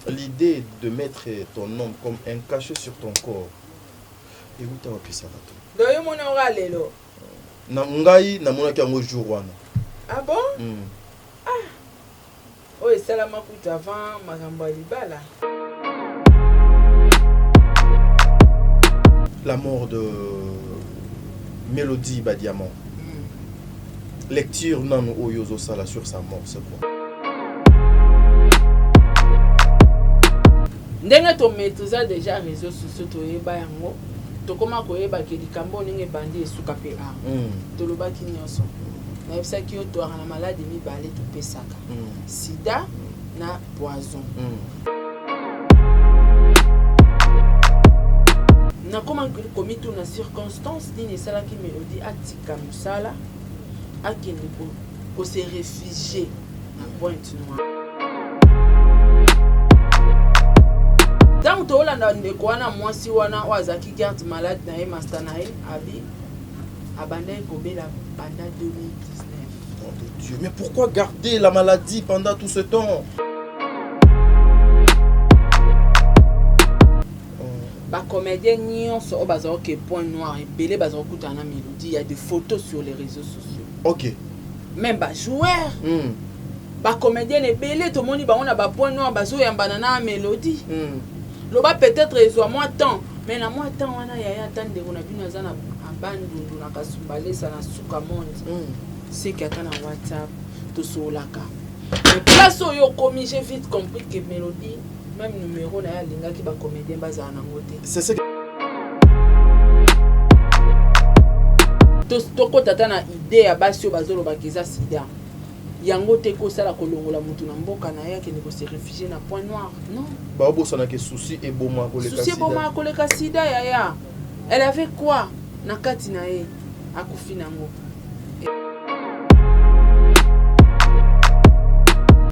l'idée de mettre ton nom comme un cachet sur ton corps. Et où t'as appris ça? Doyo mon oralelo. Na ngai na mona kango jour wana. Ah bon? Ah. Oh, et ça la makuta avant makambo libala. La mort de Mélodie Badiamant. Lecture non oyozo sala sur sa mort, c'est quoi? Ndenge to metoza déjà réseaux sociaux to yeba yango. To koma ko yeba ke likambo ninge bandi esuka pe a. To lobaki nyonso. Na yebisa ki to na maladie mi balé to pesaka. Sida na poison. Na koma komi to na circonstance ni sala ki Mélodie atika musala akende ko se réfugier na Pointe-Noire. Donc, tu as dit que moi, si on a zaki garde malade, na master na abi abandonné pendant 2019. Oh de Dieu, mais pourquoi garder la maladie pendant tout ce temps? Bah comédien nyonso bazao ke Pointe-Noire et belé bazao kutana Mélodie, il y a des photos sur les réseaux sociaux. OK. Même ba joueur. Bah comédien et belé tout le monde ba on a ba Pointe-Noire bazo yambana na Mélodie. Loba peut-être reçoit moins temps mais na moins temps wana yaya tande on a vu na zana abandundu na kasumbale sana suka monde c'est qu'ata na WhatsApp to solaka mais place yo komi j'ai vite compris que Mélodie même numéro na ya linga ki ba comédien baza na ngote c'est ce to ko tata na idée ya basio bazolo bakiza sida yango te ko sala kolongola mutu na mboka na yake ni ko se réfugier na Pointe-Noire non ba obosana ke souci et boma koleka sida souci boma koleka sida yaya elle avait quoi na kati na ye akufi nango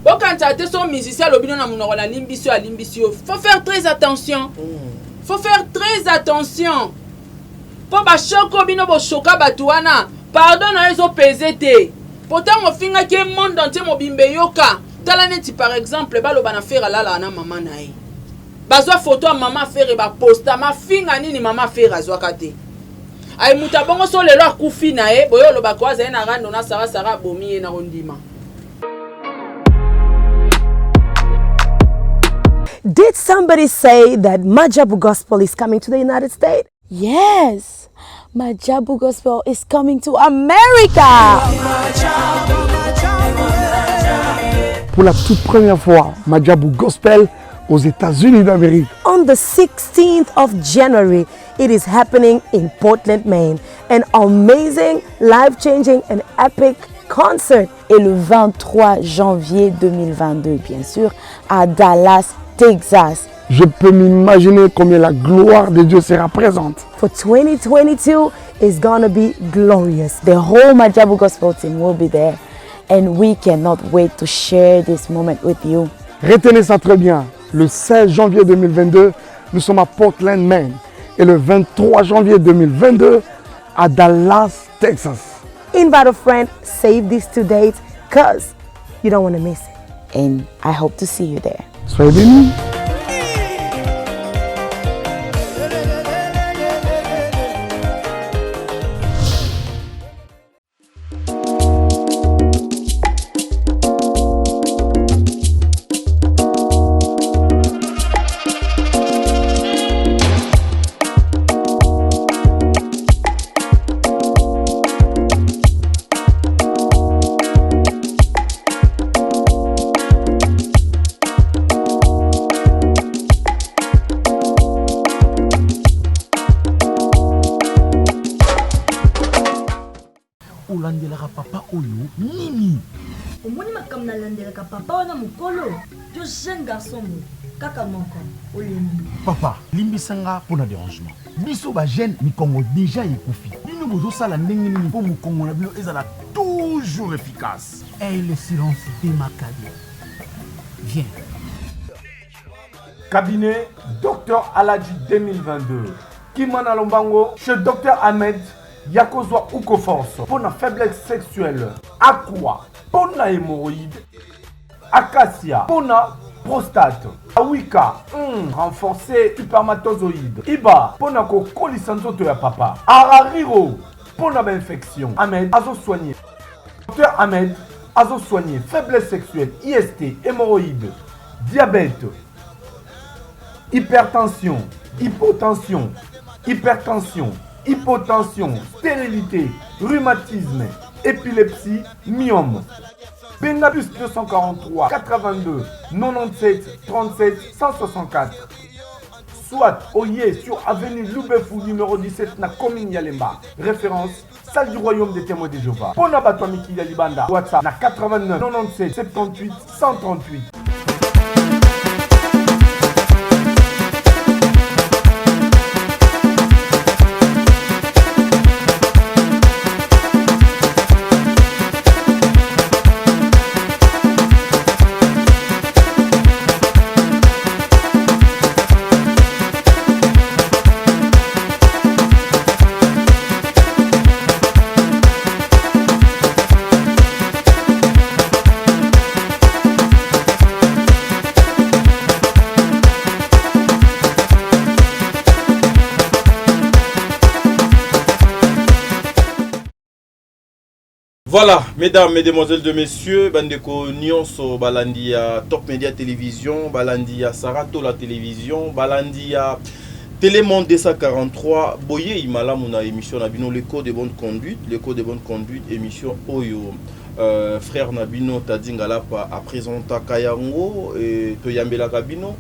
bokanta te son musicien lobino na munoko na limbisio faut faire très attention faut faire très attention po ba shoko bino bo shoka batuana pardon na ezo pesete pourtant on finga ke monde entier mobimbe yoka tala neti par exemple baloba na faire lala na mama na ye bazwa photo ya mama faire ba posta ma finga nini mama faire azwa kate ay muta bongo so lelo akufi na ye boyo loba kwa za na rando na sara bomi ye na rondima. Did somebody say that Majabu Gospel is coming to the United States? Yes, Majabu Gospel is coming to America. Pour la toute première fois, Majabu Gospel aux États-Unis d'Amérique. On the 16th of January, it is happening in Portland, Maine. An amazing, life-changing and epic concert. Et le 23 janvier 2022, bien sûr, à Dallas, Texas. Je peux m'imaginer combien la gloire de Dieu sera présente. For 2022, it's gonna be glorious. The whole Majabu Gospel team will be there. And we cannot wait to share this moment with you. Retenez ça très bien. Le 16 janvier 2022, nous sommes à Portland, Maine. Et le 23 janvier 2022, à Dallas, Texas. Invite a friend, save these 2 dates, because you don't want to miss it. And I hope to see you there. Soyez bénis. papa oyo nini? Omoni makam na landelaka papa wana mukolo. Yo jeune garçon mo kaka moko olemi. Papa, limbisanga pona dérangement. Biso ba jeune mi Congo déjà ekufi. Bino bozo sala ndenge nini po mu Congo na bino ezala toujours efficace. Et le silence démarqué. Viens. Cabinet Dr Aladji 2022. Kimana Lombango chez Dr Ahmed Yakozwa Ukoforce pour la faiblesse sexuelle. Aqua pour la hémorroïde. Acacia pour la prostate. Awika, renforcé spermatozoïde. Iba, ponako kolisanzoto ya papa. Arariro, ponaba infection. Ahmed, azo soigné. Docteur Ahmed, azo soigné. Faiblesse sexuelle, IST, hémorroïde, diabète, hypertension, hypotension, hypertension, hypotension, stérilité, rhumatisme, épilepsie, myome. Bengabus 243 82 97 37 164. Soit Oye sur avenue Loubefou numéro 17 na commune Yalemba. Référence salle du royaume des témoins de Jéhovah. Pona Batwamiki Yalibanda. WhatsApp na 89 97 78 138. Voilà, mesdames, mesdemoiselles, de messieurs, bandeko nyonso balandi ya Top Media Télévision, balandi ya Sarato la télévision, balandi ya Télémonde 243, boye imala muna émission nabino l'écho de bonne conduite, émission Oyo. Frère Nabino Tadingala a présenté Kayango et Toyambela Kabino.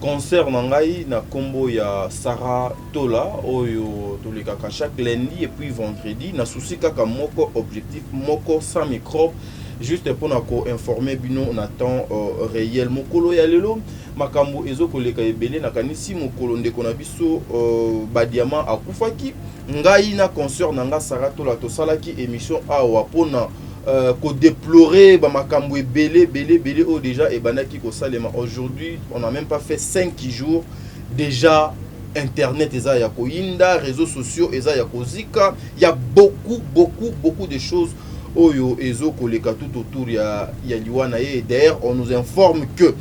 Concert nangai na combo ya Sarah Tola oyo tolekaka chaque lundi et puis vendredi na souci kaka moko objectif moko sans microbe juste pour nako informer bino na temps réel mokolo ya lelo makambo ezokoleka ebele na kanisi mokolo ndeko na biso badiama akufaki ngai na concert nanga Sarah Tola to salaki émission awa pona ko déplorer ba makambo belé oh déjà et banaki ko salema aujourd'hui on n'a même pas fait 5 jours déjà internet eza ya ko inda réseaux sociaux eza ya ko zika il y a beaucoup de choses oyo ezo koleka tout autour ya liwana et d'ailleurs on nous informe que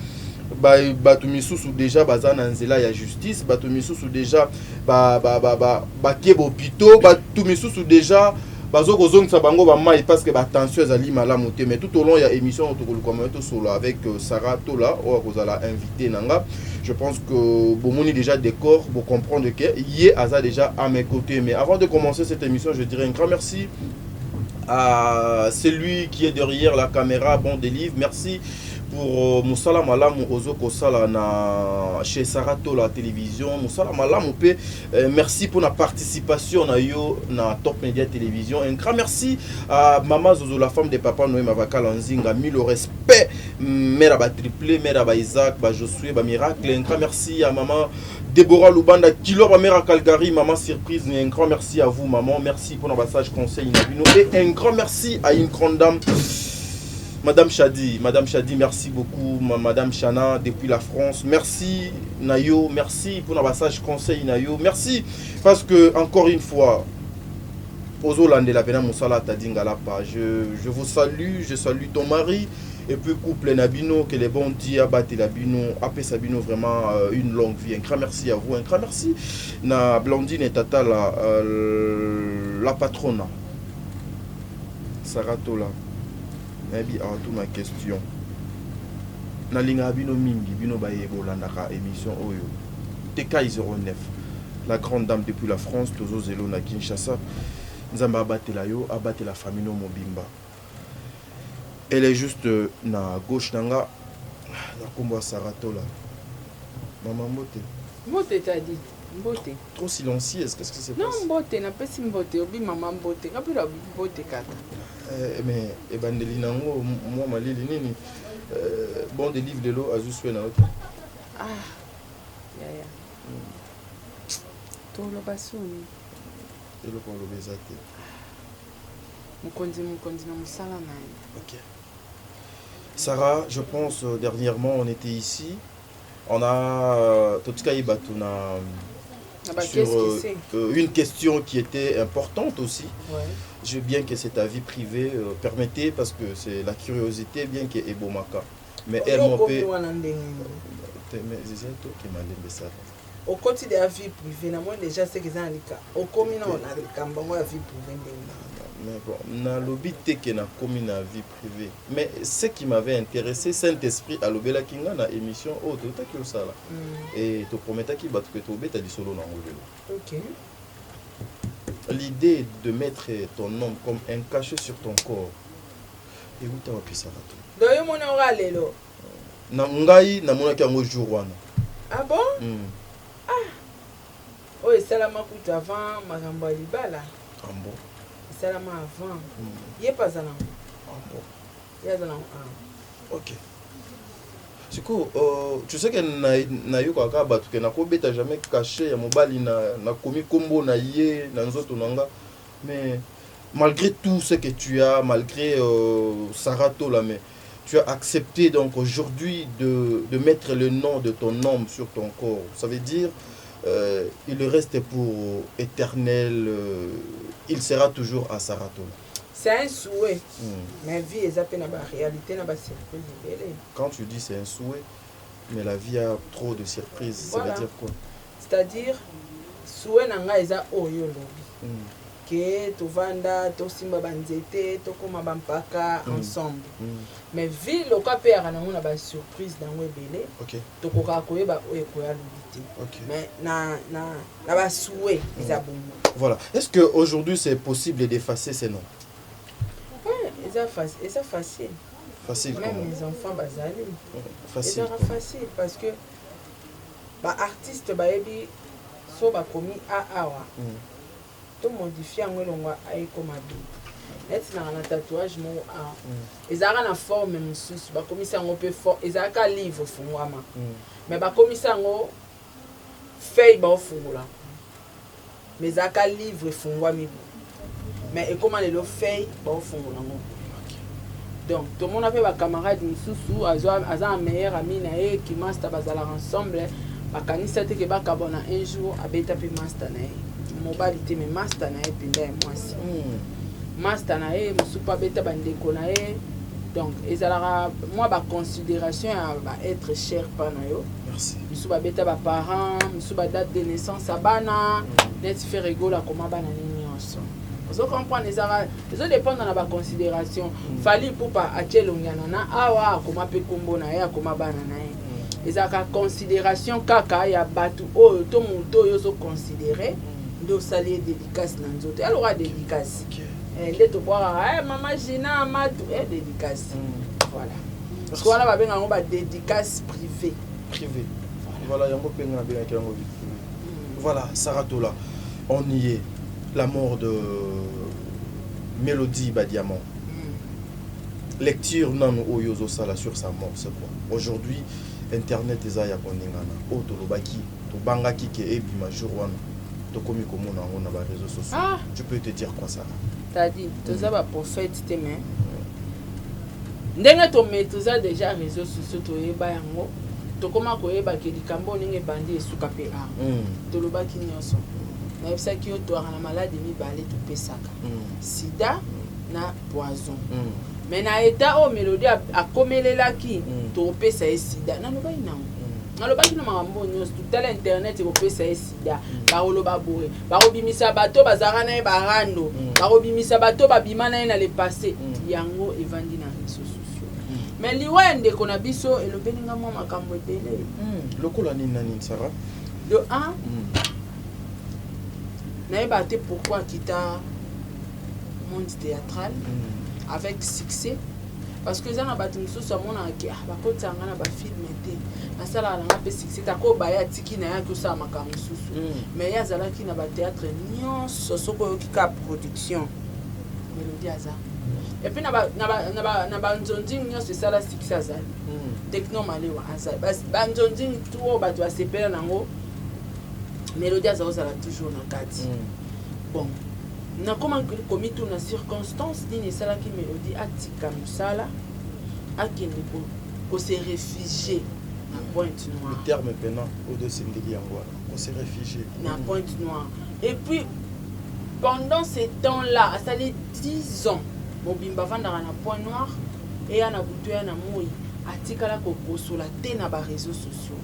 batumisusu déjà bazana nzela ya justice batumisusu déjà ba kebo pito batumisusu déjà bazo kozongisa bango ba mai parce que ba tension ezali malamu te mais tout au long ya émission to solo avec Sarah Tola o kozala invité nanga je pense que bomoni déjà décor pour comprendre que yé aza déjà à mes côtés mais avant de commencer cette émission je dirais un grand merci à celui qui est derrière la caméra bon délivre merci pour Moussala Malamu Ozoko Sala na chez Sarah Tola télévision Moussala Malamu pe merci pour la participation na yo na Top Media Télévision un grand merci à Maman Zozo la femme de papa Noé Mavaka Lanzinga mis le respect mère ba triplé mère ba Isaac ba Josué ba miracle un grand merci à maman Déborah Lubanda Kilo ba mère Calgary maman surprise un grand merci à vous maman merci pour le message conseil et un grand merci à une grande dame Madame Chadi, merci beaucoup. Madame Chana, depuis la France, merci Nayo, merci pour l'ambassage conseil Nayo, merci parce que encore une fois, Ozolande la Pena Moussala Tadingalapa, je vous salue, je salue ton mari et puis couple Nabino, que les bons dieux abattent Labino, après Sabino vraiment une longue vie. Un grand merci à vous, un grand merci na Blandine et Tata la patronne, Sarah Tola. Maybe avant tout ma question. Nalinga bino mingi bino baye bolandaka émission oyo. TK 09. La grande dame depuis la France, Tozo Zelo na Kinshasa. Nzamba abatela yo, abatela famille no mobimba. Elle est juste na gauche nanga na kombo Sarah Tola. Maman Mbote. Mbote t'as dit. Mbote. Trop silencieuse, qu'est-ce que c'est passé? Non, Mbote, n'a pas si Mbote, obi maman Mbote, kapila Mbote kata. Mais ebandeli nango moi malili nini bon des livres de l'eau azuswe na oto. Ah. Ya. Tolo basuni. Elo pour le bezate. Mukonzi na musala na. OK. Sarah, je pense dernièrement on était ici. On a Totskai Batuna sur une question qui était importante aussi. Ouais. Je veux bien que c'est ta vie privée, permettez, parce que c'est la curiosité, bien que Ebomaka. Mais elle m'en peut. Mais c'est toi qui m'a dit ça. Au quotidien de la vie privée, moi déjà c'est que ça a au commun on a le camban la vie privée. Mais bon, na lobby que na commis na vie privée. Mais ce qui m'avait intéressé, Saint-Esprit à l'obéla kinga na émission oh tout que ça là. Et te promettais qu'il va te tomber t'as dit solo na ngolo. OK. L'idée de mettre ton nom comme un cachet sur ton corps. Et où t'as appris ça là tout? Doyo mon ora lelo. Na ngai na mona kango jour wana. Ah bon? Oh, et ça la m'a coûté avant Magamba Libala. Ah bon? Ça la m'a avant. Il est pas ça là. Ah bon? Il y a ça là. Ok. C'est quoi? Tu sais que na yo kaka batu ke na ko beta jamais caché ya mobali na komi kombo na ye na nzoto nanga. Mais malgré tout ce que tu as, malgré Sarato là, mais tu as accepté donc aujourd'hui de mettre le nom de ton homme sur ton corps. Ça veut dire il reste pour éternel, il sera toujours à Sarato. C'est un souhait. Ma vie est appelée la réalité, la surprise. Quand tu dis c'est un souhait, mais la vie a trop de surprises, voilà. Ça veut dire quoi? C'est-à-dire, souhait nanga eza oyo lobi. Que tu vanda, tu simba banzete, tu koma bampaka ensemble. Mais vu le cas père na mona ba surprise dans webele. OK. To koka koyeba oyo koya lobité. OK. Mais na ba souhait eza bon. Voilà. Est-ce que aujourd'hui c'est possible d'effacer ces noms? C'est facile. Facile. Même comment? les enfants bazali. Facile. C'est facile parce que ba artiste ba ebi so ba komi awa. To modifier ngolongwa ay comme abi. Net na tatouage mo a. Ezaka na forme mususu ba komi sango pe fort ezaka livre fungwama. Mais ba komi sango feuille ba fungula. Mais ezaka livre fungwami. Mais et comment les feuille ba fungula ngo. Donc, tout le monde a fait des camarades sous un meilleur ami qui master bazala ensemble. Bakanisa te ke bakabona un jour abeta pe master na mobilité mais master na pinda moi si. Master na musupa beta bandeko na donc ezalaka moi ba considération va être cher pa na yo. Merci. Musuba beta ba parents, musuba date de naissance abana, net fait rigola comme bana ni nyonso. Vous comprenez ça dépend de la considération. Fali pour pas achelo nyanana awa koma pe kombo na ya koma bana na ye. Ezaka considération kaka ya batu o to muto yo so considérer ndo sali dédicace na nzoto. Elle aura dédicace. Elle to boire maman Gina matu dédicace. Voilà. Parce qu'on a ba benga ngo ba dédicace privée. Privé. Voilà, yango penga benga kango. Voilà, Sarato là. On y est. La mort de Mélodie Badiamant. Lecture non oyozo sala sur sa mort, c'est quoi? Aujourd'hui, internet ezaya koningana. O tolobaki, to bangaki ke ebima jourwana. To komi komona ngona ba réseaux sociaux. Tu peux te dire quoi ça? T'as dit, tu as ba prophète témoin. Ndenge to metoza déjà réseaux sociaux to yeba yango. To koma ko yeba ke likambo ninge bandi esuka pe a. To lobaki nyonso. Na yebisa ki yo to na maladie mibale to pesaka. Sida na poison. Mais na état o Mélodie a komelelaki to pesa sida. Na loba ina. Na loba ki na mambo nyonso tout à l'internet ko pesa sida. Ba loba boye. Ba obimisa bato bazara na ba rando. Ba obimisa bato babima na le passé. Yango evandi na réseaux sociaux. Mais liwende kona biso elobelinga mo makambo ebele. Lokola nini Sarah? De 1 Naïba te pourquoi quitter monde théâtral avec succès parce que ça n'a pas tout ça mon anki ba kotanga na ba film té na sala na pe succès ta ko ba ya tiki na ya ko sa makambo susu mais ya zala ki na ba théâtre nyonso soko ki ka production Mélodie aza et puis na ba nzonding nyonso sala succès azali techno malewa azali ba nzonding tout ba to asepela nango Mélodie aza toujours na kati. Bon, na comment commis tout na circonstance ni sala ki Mélodie atika musala akende ko se réfugier na Pointe Noire. Le terme pénal au-dessus de yango on se réfugier na Pointe Noire. Et puis pendant ces temps-là, ça les 10 ans, mobimba vanda na Pointe Noire et ana butu ya na moi atikala kokosola te na ba réseaux sociaux.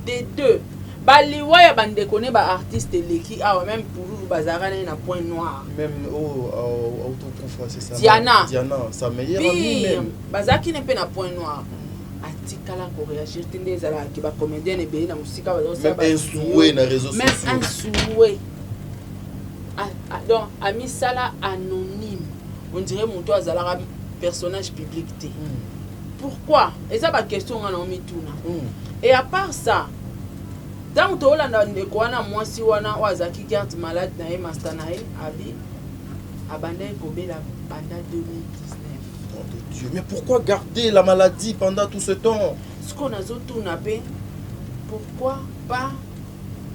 De deux, baliwa ya bandeko ne ba artiste leki awa même pour bazara na point noir. Même autokufa c'est ça. Diana, sa meilleure amie même. Bazaki ne pe na point noir. Atikala ko réagir tende ezala ki ba comédienne be na musika ba même un souhait na réseaux sociaux. Même un souhait. Donc ami sala anonyme. On dirait mon toi azala personnage public te. Pourquoi? Et ça ba question on a mis tout na. Et à part ça, dans to Hollande ndeko wana mwasi wana wazaki carte malade na master na abi abandé kobela pendant 2019. Oh de Dieu, mais pourquoi garder la maladie pendant tout ce temps? Ce qu'on a surtout nappé, pourquoi pas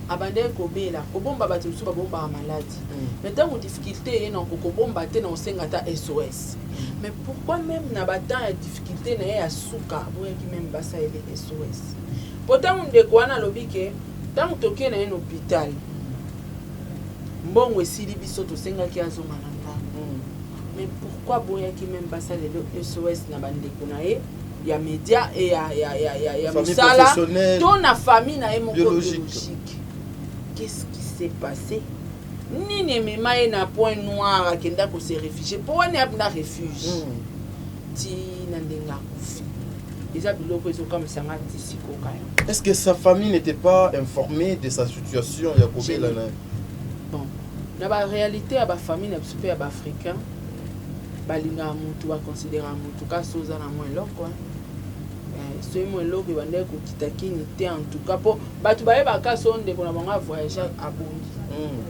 abandé kobela kobomba batu su babomba maladie. Mais dans une difficulté non kobomba te na sengata SOS. Mais pourquoi même na batan ya difficulté na ya suka boye ki même basa ele SOS. Pourtant ndeko wana lobi ke tant toke na un hôpital. Mbongo esili biso to senga ki azonga na ndako. Mais pourquoi boye ki même basa le SOS na bandeko na ye ya média et ya musala ton na famille na moko biologique. Qu'est-ce qui s'est passé? Ni ne memaye na point noir akenda ko se réfugier pour wana abna refuge. Ti na ndenga kufi. Est-ce que sa famille n'était pas informée de sa situation? Bon, dans la réalité, la famille n'est pas africaine. Balinga mutu va considérer mutu ka soza na moins l'or quoi. Ce moins l'or qui va ndeko kitakini te en tout cas pour batu baye ba ka sonde pour na banga voyager à Bondi.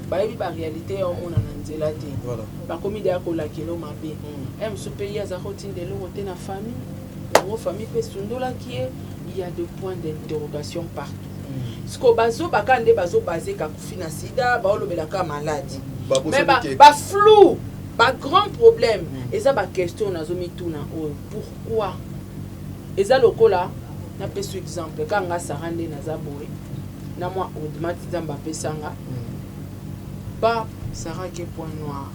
Baye bi ba réalité au mona na nzela te. Voilà. Ba komi de ko la kelo mabe. Em ce pays a zakoti de lo te na famille. Famille il y a des points d'interrogation partout. Ce que bazo bakande bazo basé kakufina sida ba olobelaka maladie. Mais ba flou, ba grand problème. Et ça ba question nazomi tuna pourquoi? Et ça lokola na pesu exemple quand nga sarande na zaboé na moi automati zamba pesanga. Ba sara ke point noir.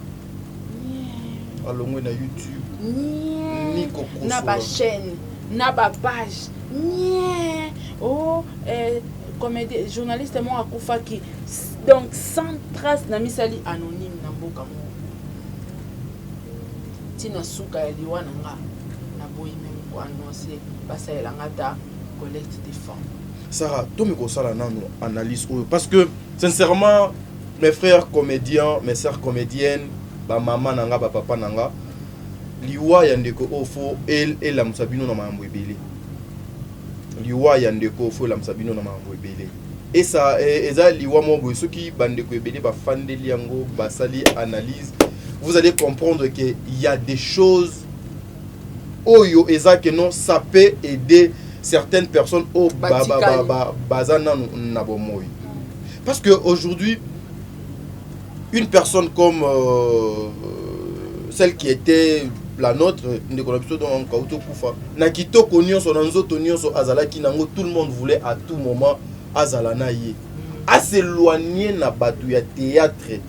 Alongo na YouTube. Na ba chaîne, na ba page. Oh, comédien journaliste moi akufa qui donc sans trace na misali anonyme na mboka mo. Tina suka ya liwana nga na boyi même ko annoncer basa elanga ta collecte des fonds. Sarah, tout me kosala nanu analyse parce que sincèrement mes frères comédiens, mes sœurs comédiennes, ba maman nanga ba papa nanga liwa ya ndeko ofo et la musabino na mambo ebele. Liwa ya ndeko ofo la musabino na mambo ebele. Et ça eza liwa mo boy soki bandeko ebele ba fandeli yango ba sali analyse, vous allez comprendre que il y a des choses oyo eza que non ça peut aider certaines personnes au bazana na bomoy. Parce que aujourd'hui une personne comme celle qui était la nôtre, tout le monde voulait à tout moment azalanaye. À s'éloigner na batu ya théâtre.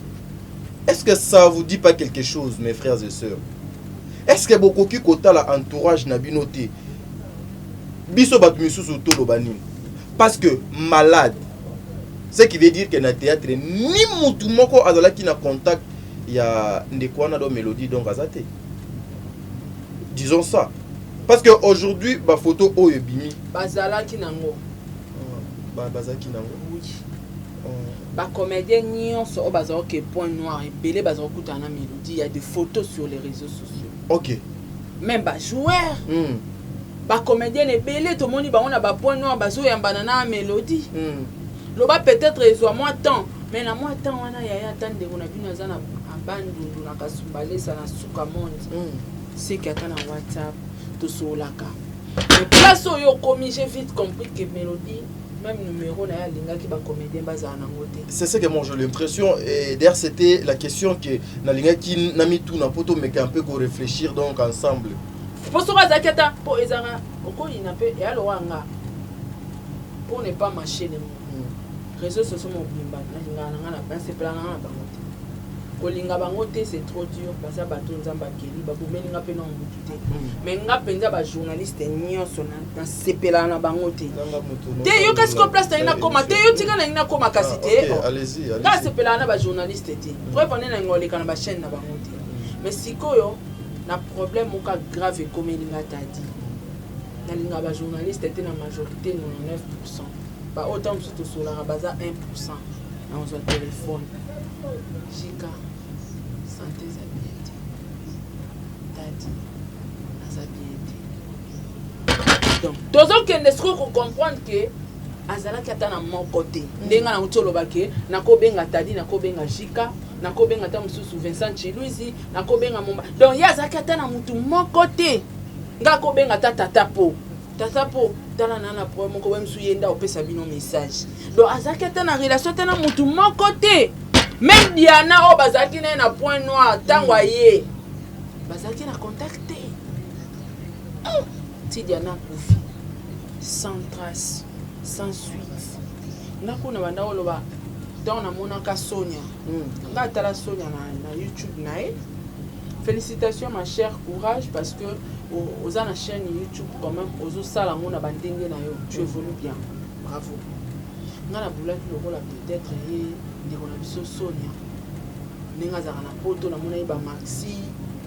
Est-ce que ça vous dit pas quelque chose, mes frères et sœurs? Est-ce que beaucoup qui kota la entourage na binoté biso batu misusu tolo banim? Parce que malade, ce qui veut dire que na théâtre ni mutu moko azala ki na contact ya ndekwana do mélodie donc azate. Disons ça. Parce que aujourd'hui ba photo oyo bimi bazala ki nango. Bazala ki nango. Oui. Ba comédien nyonso o bazala ke point noir et belé bazala kuta na mélodie, il y a des photos sur les réseaux sociaux. OK. Même ba joueur. Ba comédien et belé to moni ba on a ba point noir bazo yamba na mélodie. Loba peut-être soit moins temps, mais na moins temps wana ya attendre on a vu na zana abandu na kasumbale sana suka monde. C'est qu'il y a na WhatsApp to solaka. Mais place yo komi j'ai vite compris que mélodie même numéro na ya linga ki ba comédien bazana ngote. C'est ça que moi j'ai l'impression et d'ailleurs c'était la question que na linga ki na mi tout na poto mais qu'un peu qu'on réfléchir donc ensemble. Pour so bazakata pour ezara oko ina pe ya lo wanga pour ne pas mâcher les mots. Réseaux sociaux mon bimba na linga na pas c'est plan na bangote. kolinga bango te c'est trop dur baza bato nzamba keli babomeli nga pe na mutu te mais nga penza ba journaliste nyonso na sepela na bango te te yo kasi ko place na koma te yo tika na koma kasi te allez-y nga sepela na ba journaliste te preuve on est na ngoleka na ba chaîne na bango te mais sikoyo na problème moka grave komeli nga tadi na linga ba journaliste te na majorité 99% ba autant surtout sur la baza 1% na on téléphone Jika santé za bien te tadi na za bien te donc tozo kende siko ko comprendre que azalaki ata na moko te ndenga na utoloba ke nakobenga tadi nakobenga Jika nakobenga ta mususu Vincent Chiluizi nakobenga momba donc ya azalaki ata na mutu moko te nga kobenga ta tatapo tala na problème ko wemsu yenda opesa bino message donc azalaki ata na relation ata na mutu moko te. Même Diana o bazaki na point noir tango aye bazaki na contacté ti Diana kufi sans trace sans suite nakuna banda oloba donc na monaka Sonia nga tala Sonia na YouTube nae félicitations ma chère courage parce que aux na chaîne YouTube quand même aux sala ngona bandenge na yo tu évolues bien bravo nga na boulaki lokola peut-être ndeko na biso Sonia ndenge azaka na poto na mona yeba maxi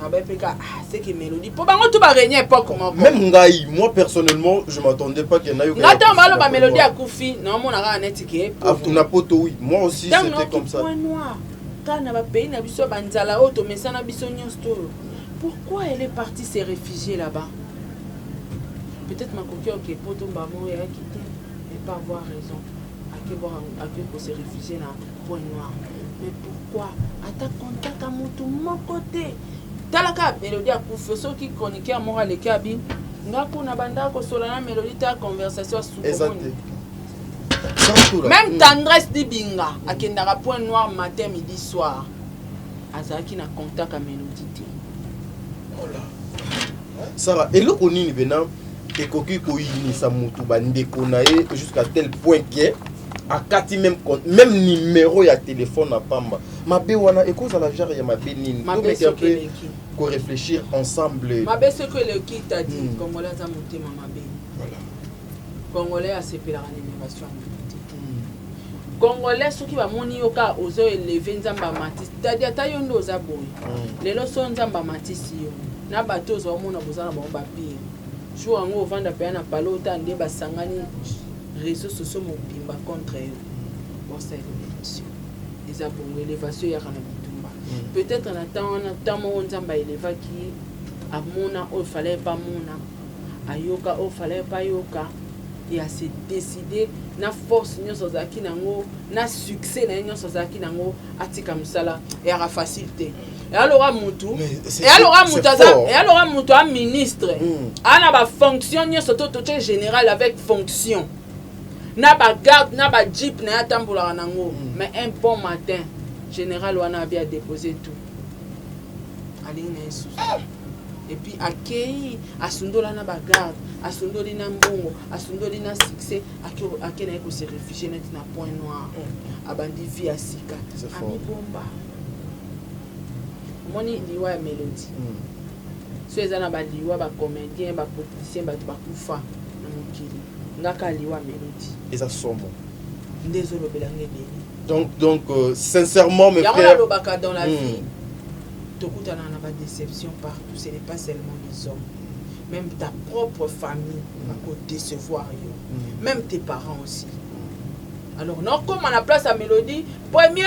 na bapeka c'est que Mélodie po bango tout ba régner époque moko même ngai moi personnellement je m'attendais pas qu'il y en a eu ngata mbalo ba Mélodie akufi na mona ka netike na poto oui moi aussi c'était comme ça point noir kana ba pays na biso banzala auto mesana biso nyonsto pourquoi elle est partie se réfugier là-bas peut-être ma coquille qui poto ba mo ya quitté et pas avoir raison à que se réfugier dans point noir mais pourquoi ata contact à mon côté talaka Mélodie a kufi so qui chroniqueur moral le kabi nga pona banda ko solana Mélodie ta conversation sous même tendresse dibinga akendaka point noir matin midi soir azaki na contact à Mélodie te voilà Sarah et le konini bena ekoki ko yinisa mutu bandeko na ye jusqu'à tel point que à kati même numéro ya téléphone à pamba mabe wana ekoza la genre ya mabe nini mabe ce que ko réfléchir ensemble mabe ce que le qui t'a dit congolais za motema mabe voilà congolais a sepela la innovation congolais ceux qui va moni yoka ozo élever nzamba matisi c'est-à-dire ta yo ndo za boy lelo so nzamba matisi yo na bato zo mona bozana ba papier jour ngo vanda pe na palota nde basangani réseaux sociaux mobimba contre eux bon c'est l'élection les abongo élévation ya kana bitumba peut-être en attendant mon nzamba éleva qui amona o fallait pas mona ayoka o fallait pas yoka et à se décider na force nyonso zaki nango na succès na nyonso zaki nango atika musala et à facilité et alors à mutu et alors à mutu un ministre ana ba fonction nyonso to général avec fonction na ba garde na ba jeep na tambola nango mais un bon matin général wana a bien déposé tout aline na sous et puis accueilli asundola na ba garde asundoli na mbongo asundoli na succès akena ko se réfugier net na point noir abandi vie asika ami bomba moni liwa ya Mélodie so ezana ba liwa ba comédien ba politicien ba kufa na mokili ngaka liwa Mélodie eza somo ndezolo belange beli donc sincèrement mes frères y'a lobaka dans la vie tokutana na ba déception partout ce n'est pas seulement les hommes même ta propre famille va décevoir même tes parents aussi alors non comme on a place à Mélodie premier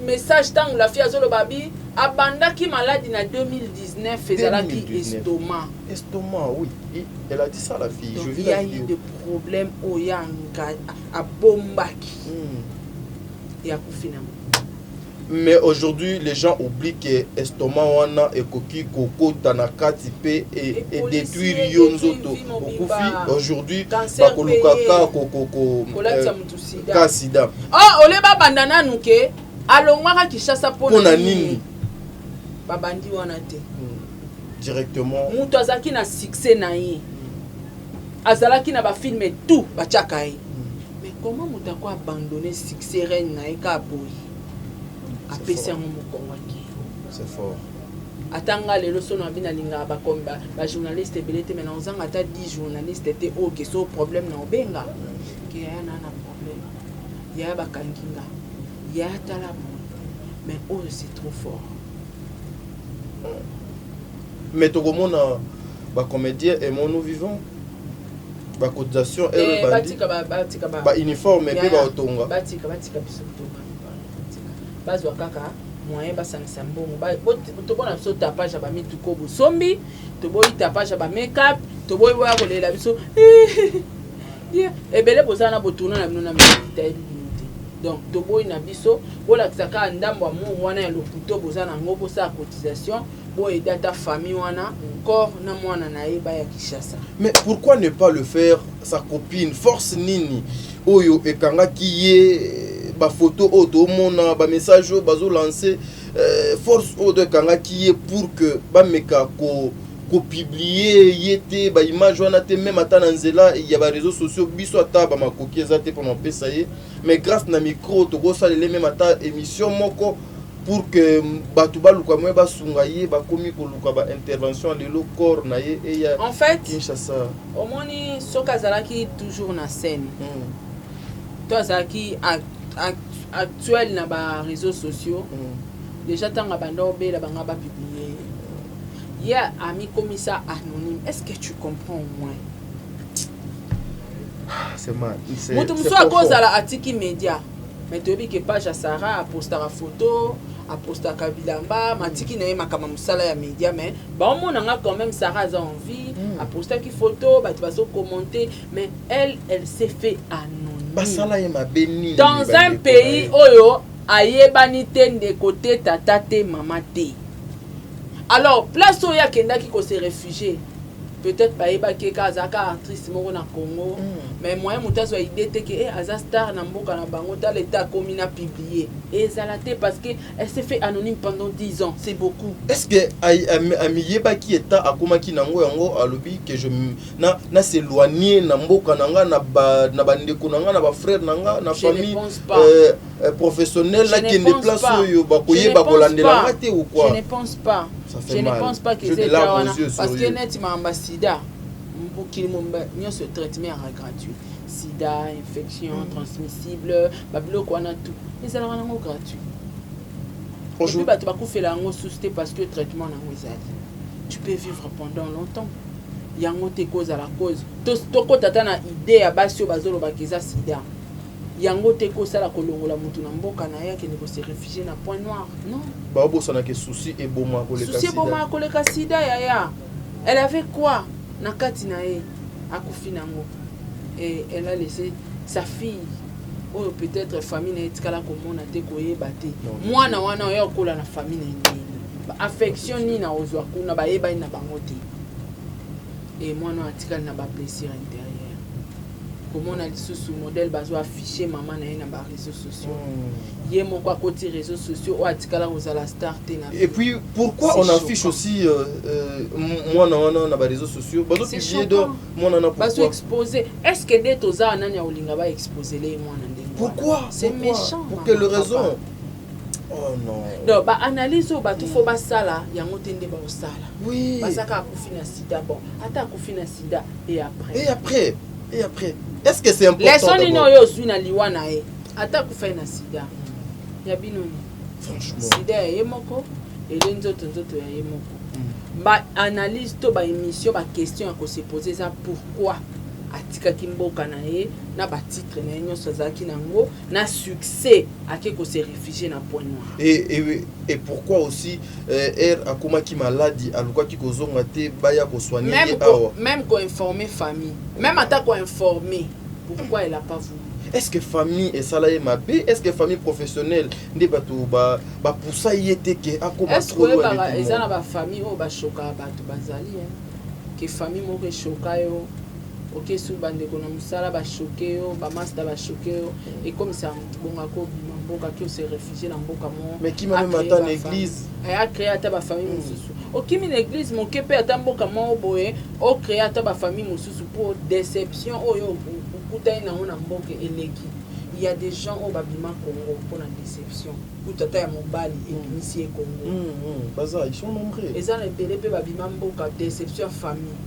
message tant la fille azolo babi abanda qui malade na 2019 ezalaki estomac oui elle a dit ça la fille donc, je vis il y a eu des problèmes au yanga à bombaki et à kufina. Mais aujourd'hui, les gens oublient que estomac wana ekoki koko tanakati pe et détruire yonzoto. Aujourd'hui, bakolukaka koko kasida. Oh, oleba bandana nuke alongwaka kishasa pona nini? Babandi wana te. Directement. Mutu azaki na succès na ye. Azalaki na ba film et tout bachaka ye. Mais comment mutu ko abandonner succès reine na ye ka boy? apesi yango mokongwaki. C'est fort. Atanga lelo sono abina linga ba komba ba journaliste belete mais on zanga ta 10 journalistes étaient au que so problème na obenga que y a na problème y a ba kanginga y a tala mais oh c'est trop fort. Mais tout le monde ba comédien et mon nous vivons ba cotisation et ba uniforme et ba otonga batika biso otonga bazwa kaka moyen basangisa mbongo tobona biso tapage ya bamituko bosombi toboyi tapage ya bamake-up toboyi boya kolela biso ebele bozala na botourna na bino na minita elibino te donc toboyi na biso bolakisa kaka ndambo ya mungu wana ya loputo boza nango bosala cotisation boyeda ta famille wana encore na mwana na ye baya Kinshasa. Mais pourquoi ne pas le faire sa copine force nini oyo ekangaki ye ba photo auto mona ba message bazo lancer force auto ekangaki ye pour que ba meka ko publier yete ba image wana te même ata na nzela ya ba réseaux sociaux biso ata ba makoki ezate pour pesa ye mais grâce na micro to go salele même ata émission moko pour que batu baluka mwe basunga ye bakomi koluka ba intervention lelo corps na ye et ya en fait Kinshasa omoni soka zalaki toujours na scène toi zalaki actuel na ba réseaux sociaux déjà tanga bando bela banga ba publier ya ami comme ça anonyme est-ce que tu comprends au moins c'est mal c'est mutu muso à cause à la atiki média mais tu dis que page à Sarah a posté la photo a posté Kabilamba matiki na makama musala ya média mais ba on a quand même Sarah a envie a posté qui photo ba tu vas commenter mais elle s'est fait anonyme basala ya mabeni dans un pays oyo ayebani te de côté tata te maman te. Alors place oyo akendaki ko se réfugier peut-être baeba ke kazaka artiste moko na Congo mais moyen mutazo idée te que aza star na mboka na bango ta l'état comme il a publié et zalate parce que elle s'est fait anonyme pendant 10 ans c'est beaucoup. Est-ce que amiyeba ki eta akomaki nango yango alobi que je na s'éloigner na mboka nanga na bandeko nanga na ba frère nanga na famille professionnelle là qui ne place oyo bakoyeba kolandela ngate ou quoi? Je ne pense pas. Je ne pense pas que c'est parce que net ma sida mbokili momba nyonso traitement ya gratuit sida infection transmissible babilo ko na tout mais alors nango gratuit aujourd'hui ba tu vas kufela ngo susté parce que traitement nango ezali tu peux vivre pendant longtemps yango te cause à la cause to ko tata na idée ya basio bazolo bakeza sida yango te ko sala kolongola mutu na mboka na yake ne ko se réfugier na point noir non ba bosana ke souci et boma koleka sida souci boma koleka sida ya elle avait quoi na kati na ye akufi nango et elle a laissé sa fille ou peut-être famille na etikala komona te koyeba te mwana wana oyo kola na famille na nini affection ni na ozwa kuna ba yeba na bango te et mwana atikala na ba plaisir intérieur comment on a sous modèle bazo afficher maman na ba réseaux sociaux yé mon quoi côté réseaux sociaux ou atikala ozala star te na et puis pourquoi on affiche aussi moi na ba réseaux sociaux bazo publier donc moi na pourquoi bazo exposer est-ce que des toza nani ya olinga ba exposer les moi na ndenge pourquoi c'est méchant pour quelle raison? Oh non. Donc ba analyse ba tout faut ba sala yango tende ba osala oui basaka akufina sida bon ata akufina sida et après est-ce que c'est important? Les sons no yo zui na liwana e ata kufina sida ya binoni franchement sida ya moko et nzoto ya moko ba analyse to ba émission ba question à se poser ça pourquoi atika kimboka na ye na ba titre na nyonso zaki nango na succès ake ko se réfugier na point noir et pourquoi aussi akoma ki maladie aluka ki kozonga te baya ko soigner même ko informer famille même ata ko informer pourquoi elle a pas voulu. Est-ce que famille est salarié mabé? Est-ce que famille professionnelle ne bato ba poussa yete ke akoma est-ce que ba ezana ba famille o ba choka bato bazali que famille mo ke choka yo ok sous bande ko na musala ba choqué yo ba master ba choqué yo et comme ça bonga ko mboka ki se réfugier na mboka mo mais qui m'a même atteint l'église a créé ata ba famille mususu ok mi l'église mon ke pe ata mboka mo boye o créé ata ba famille mususu pour déception oyo kutai na ona mboka eleki il y a des gens au babima Congo pour la déception. Pour tata ya mobali et ici Congo. Baza, ils sont nombreux. Et ça les belé pe babima mboka déception famille.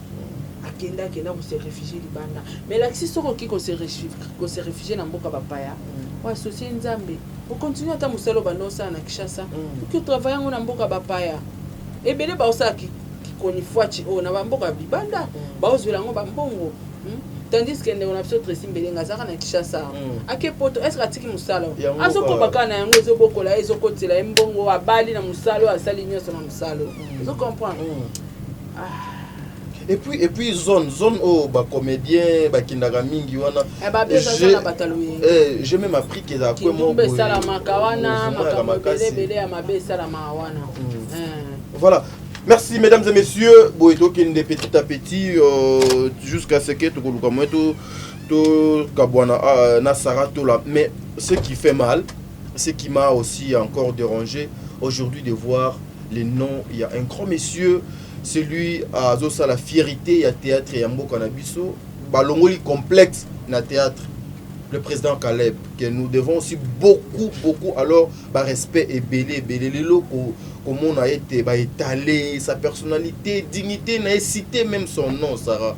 Akenda pour se réfugier libanda. Mais là si soko qui ko se réfugier na mboka bapaya. Wa associer nzambe. Pour continuer à musalo banosa na Kishasa. Pour que travailler na mboka bapaya. Et belé ba osa qui koni fuachi o na mboka libanda. Ba ozwela ngo ba mbongo. Tandis que on a besoin de simbele ngazaka na Kishasa. Ake poto est-ce que atiki musalo? Azoko bakana yango ezobokola ezokotela embongo abali na musalo asali nyoso na musalo. Vous comprenez? Et puis zone au ba comédien ba kindaka mingi wana. J'ai même appris que ça quoi mon voilà. Merci mesdames et messieurs, boeto kende petit à petit jusqu'à ce que tout kabwana na Sarato là. Mais ce qui fait mal, ce qui m'a aussi encore dérangé aujourd'hui de voir les noms, il y a un grand monsieur, celui à Zosa la fierté, il y a théâtre et Mboka na biso, balongoli complexe na théâtre. Le président Caleb, que nous devons aussi beaucoup alors respect et belé locaux, comment on a été étalé, sa personnalité, dignité, n'a cité même son nom, Sarah.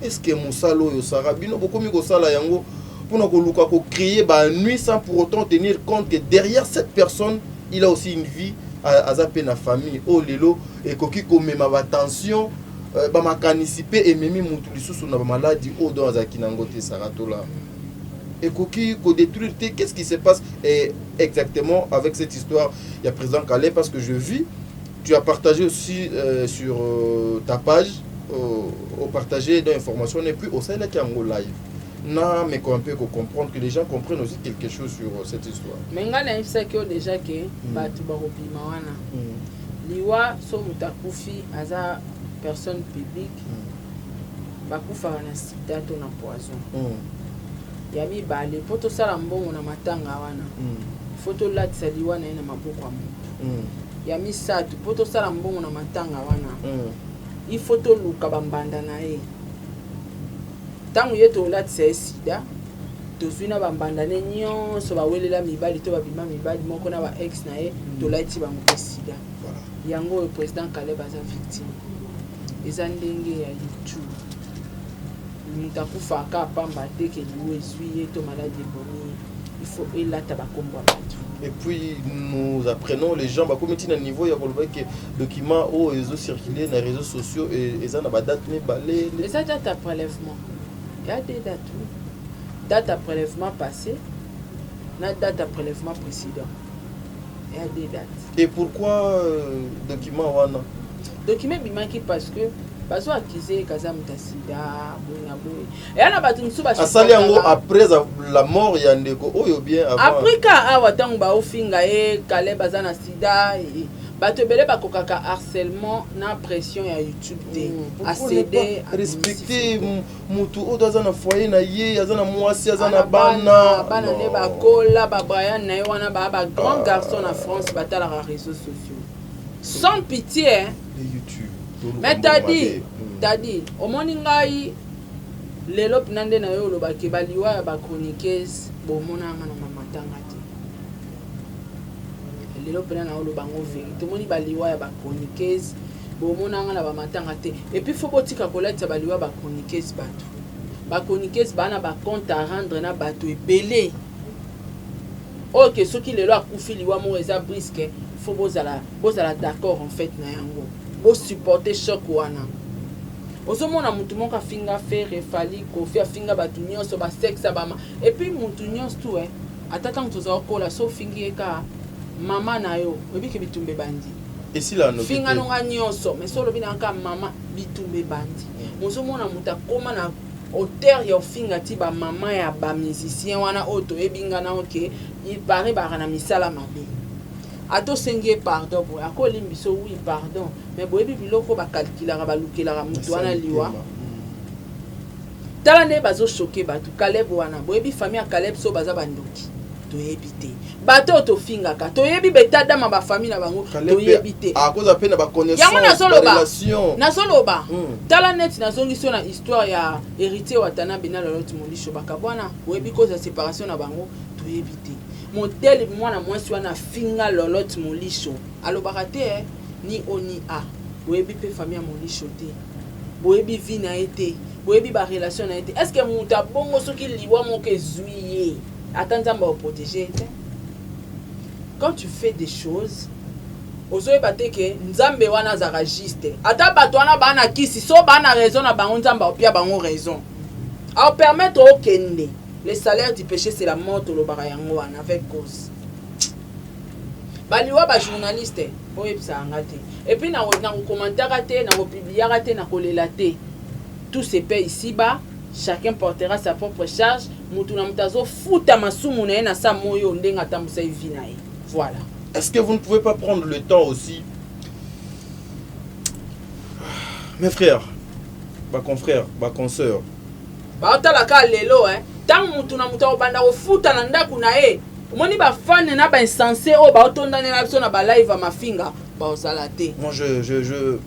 Est-ce que Moussalo yo Sarah bino beaucoup mieux que ça là yango pour nous créer nuit sans pour autant tenir compte que derrière cette personne, il a aussi une vie à zapper la famille. Oh lelo et koki comme ma attention ma caniciper et même mutu lisusu na maladie oh dans akinangote Saratola. Et Koki, détruire, qu'est-ce qui se passe exactement avec cette histoire? Il y a président Calais parce que je vis, tu as partagé aussi sur ta page, partagé des informations, et puis au sein de la live. Non, mais qu'on peut comprendre que les gens comprennent aussi quelque chose sur cette histoire. Mais il y a déjà que Batu Barobima wana. Liwa so mutakufi aza personne publique. Bakufa na sida to na poison. Yami bale poto sala mbongo na matanga wana foto latisa liwa na ina maboko ya mutu yami satu poto sala mbongo na matanga wana i foto luka bambanda na ye tangu yeto latisa sida tozwina bambanda ne nyonso bawelela mibali to babima mibali moko na ba ex na ye to lati bango sida yango le président Caleb aza victime eza ndenge ya YouTube. Il faut et puis nous apprenons les gens comme à niveau il y a que documents où ils ont circulé dans les réseaux sociaux et ça n'a pas date mais balé et ça date à prélèvement il y a des dates date à prélèvement passé la date à prélèvement précédent il y a des dates. Et pourquoi document wana document bimaki parce que bazo accusé kaza mutasida boya boya et ana batu nsuba asali yango après la mort ya ndeko oyo bien avant après ka awa tangu ba ofinga kale bazana sida bato belé bakokaka harcèlement na pression ya YouTube te accéder respecter mutu odo azana foyer na ye azana mwasi azana bana ne bakola ba Brian na wana ba grand garçon en France batala les réseaux sociaux sans pitié YouTube. Mais t'as dit, au moins ngai lelo pinande na yo loba ke baliwa ya ba chroniqueuse bo mona ngana mamatanga te. Lelo pinana yo loba ngo vérité, moni baliwa ya ba chroniqueuse bo mona ngana ba matanga te. Et puis faut botika kolata baliwa ba chroniqueuse bato. Ba chroniqueuse bana ba compte à rendre na bato ebelé. OK, ce qui lelo akufi liwa mo eza brisque, faut bozala d'accord en fait na yango. Bo supporter choc wana ozomona mutu moko afinga fere fali kofi afinga batu nyonso ba sexe bama et puis mutu nyonso tout atata ntoza okola so fingi eka mama na yo obike bitumbe bandi et si la no finga nonga nyonso mais solo bina ka mama bitumbe bandi ozomona mutu akoma na auteur ya finga ti ba mama ya ba musicien wana oto ebinga na OK il paraît ba na misala mabe ato sengi pardon bo akoli mbiso oui pardon mais boyebi biloko ba calculer ba lukela mutu wana liwa tala ne bazo choquer batu Caleb wana boyebi famille ya Caleb so baza bandoki toyebi te bato tofingaka toyebi betadama bafamille na bango toyebi te à cause appena ba connaissance yango relation nazoloba tala net nazongiso na histoire ya héritier Watanabe na Lolotte Molisho bakabwana oyebi cause ya séparation na bango toyebi te modèle mwana mwasi wana finga Lolotte Molisho alobaka te ni oni a oyebi pe famille ya Molisho te boyebi vie na été boyebi ba relation na été est-ce que muta bongo soki liwa moko ezuiye ata nzambe protéger te quand tu fais des choses ozoyeba te ke nzambe wana azaka juste ata bato wana bana kisi so bana raison na bango nzambe opia bango raison a permettre okende le salaire du péché c'est la mort tolobaka yango wana avec cause baliwa ba journaliste oyebisa anga te et puis na commentaire te na publier te na kolela te tout se paie ici bas chacun portera sa propre charge mutu na mutazo futa masumu na ye na sa moyo ndenga tambusa vie na ye voilà. Est-ce que vous ne pouvez pas prendre le temps aussi, mes frères, ma confrère, ma consoeur, baotalaka lelo tant mutu na mutu obanda ofuta na ndaku na ye omoni bafane na bainsensé oyo baotondani na biso na balive ya mafinga baozala te. Moi je du jour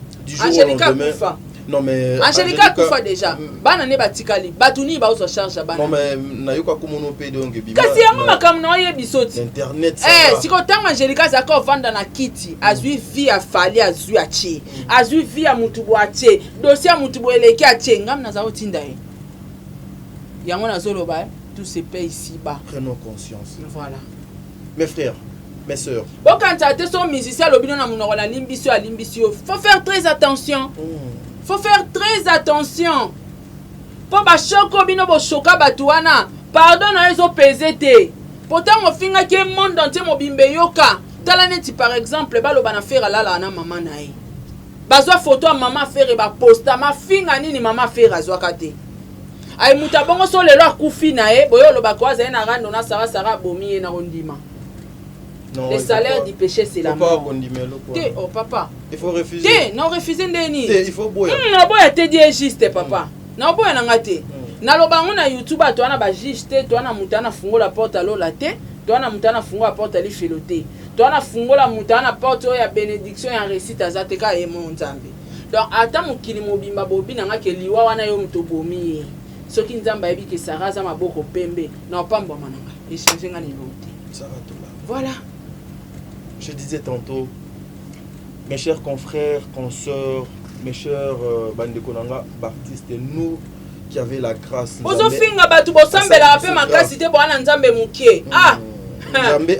Angelica au lendemain kufa. Non mais Angelica kufa déjà bana ne batikali batuni baozo charge bana. Non mais nayoka kumono pe donc bima kasi yango makamu na oyebi soti internet ça siko tango Angelica zaka ovanda na kiti azwi vie ya fali azwi ache azwi vie ya mutu bo ache dossier ya mutu bo eleki ache ngam na zao tinda ye yango na zoloba tout se paie ici bas. Prenons conscience. Voilà. Mes frères, mes sœurs. Bon, quand tu as son musicien, faut faire très attention. Faut faire très attention. Pour que choco bino bo choka batuana. Pardon na ezo pesete. Pourtant on finga que monde entier mo bimbe yoka. Talaneti par exemple balo bana faire la na maman na e. Bazwa photo à maman faire ba posta ma finga nini maman faire azwa kate. Ay muta bongo so lelo akufi na e boyo lo bakwaza na rando na sara bomi na ondima. Non, le salaire du péché c'est la mort. Té, oh papa. Il faut refuser. Té, non refuser ndeni. Té, il faut boya. Non boya te dit juste papa. Non boya na ngate. Na loba ngona YouTube to ana ba juste to ana mutana fungola porte alo la té, to ana mutana fungola porte ali filoté. To ana fungola mutana porte ya bénédiction ya récite azateka e mon nzambe. Donc ata mukili mobimba bobi na ngake liwa wana yo mutobomi. Soki nzamba yebi ke Sarah za maboko pembe na pamba mananga. Échanger ngani loté. Voilà. Je disais tantôt, mes chers confrères, consoeurs, mes chers bandekonanga, baptistes, nous qui avons la grâce. Ozo finga batu bosambela ape makasi te bwana nzambe mukie. Ah.